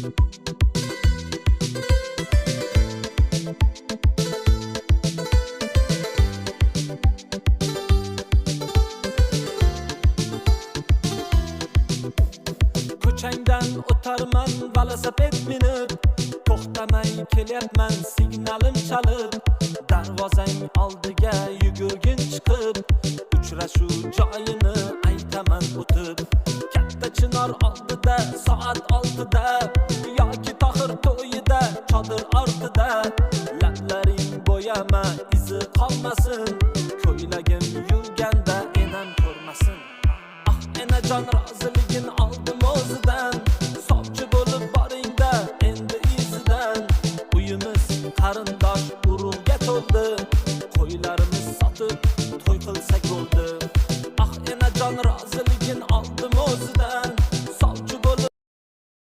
Ko'changdan o'tarman velosiped minib, to'xtamay kelyapman signalim chalib, darvozang oldiga yugurgin chiqib, uchrashuv joyini aytaman o'tib. Katta chinor oldida soat 6da, yoki Tohir to'yida chodir ortida, lablaring bo'yama izi qolmasin,